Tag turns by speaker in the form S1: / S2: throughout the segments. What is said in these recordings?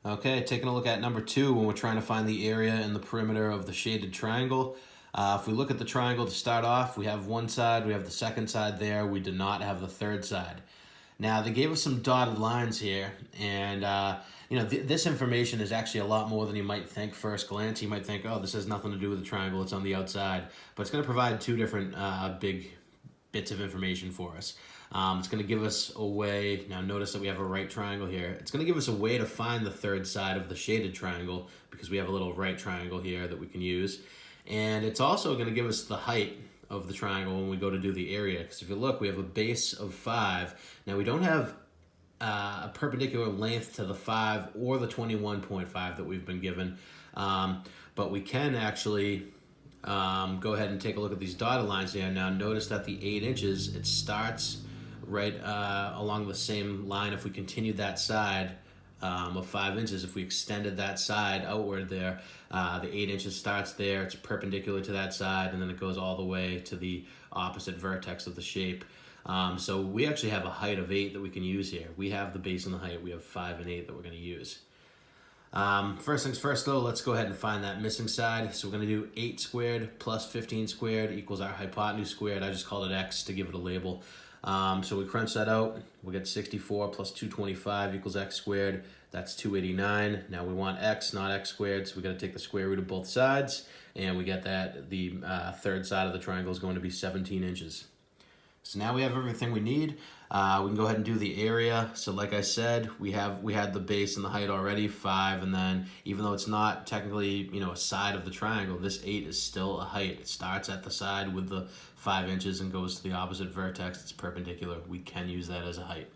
S1: Okay, taking a look at number 2 when we're trying to find the area and the perimeter of the shaded triangle. If we look at the triangle to start off, we have one side, we have the second side there, we do not have the third side. Now, they gave us some dotted lines here, and this information is actually a lot more than you might think first glance. You might think, oh, this has nothing to do with the triangle, it's on the outside. But it's going to provide two different big bits of information for us. It's going to give us a way, now notice that we have a right triangle here. It's going to give us a way to find the third side of the shaded triangle because we have a little right triangle here that we can use. And it's also going to give us the height of the triangle when we go to do the area. Because if you look, we have a base of 5. Now we don't have a perpendicular length to the 5 or the 21.5 that we've been given. But we can actually go ahead and take a look at these dotted lines here. Now notice that the 8 inches, it starts right along the same line. If we continued that side of 5 inches, if we extended that side outward there, the 8 inches starts there, it's perpendicular to that side, and then it goes all the way to the opposite vertex of the shape. So we actually have a height of 8 that we can use here. We have the base and the height. We have 5 and 8 that we're going to use. First things first though, let's go ahead and find that missing side. So we're going to do 8 squared plus 15 squared equals our hypotenuse squared. I just called it x to give it a label. So we crunch that out. We get 64 plus 225 equals x squared. That's 289. Now we want x, not x squared, so we got to take the square root of both sides, and we get that the third side of the triangle is going to be 17 inches. So now we have everything we need. We can go ahead and do the area. So like I said, we had the base and the height already, 5, and then even though it's not technically a side of the triangle, this 8 is still a height. It starts at the side with the 5 inches and goes to the opposite vertex. It's perpendicular. We can use that as a height.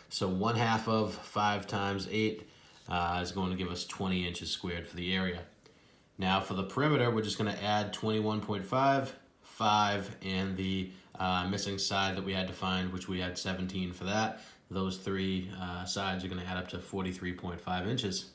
S1: So 1/2 of 5 times 8 is going to give us 20 inches squared for the area. Now for the perimeter, we're just going to add 21.5, 5, and the missing side that we had to find, which we had 17 for that. Those three sides are going to add up to 43.5 inches.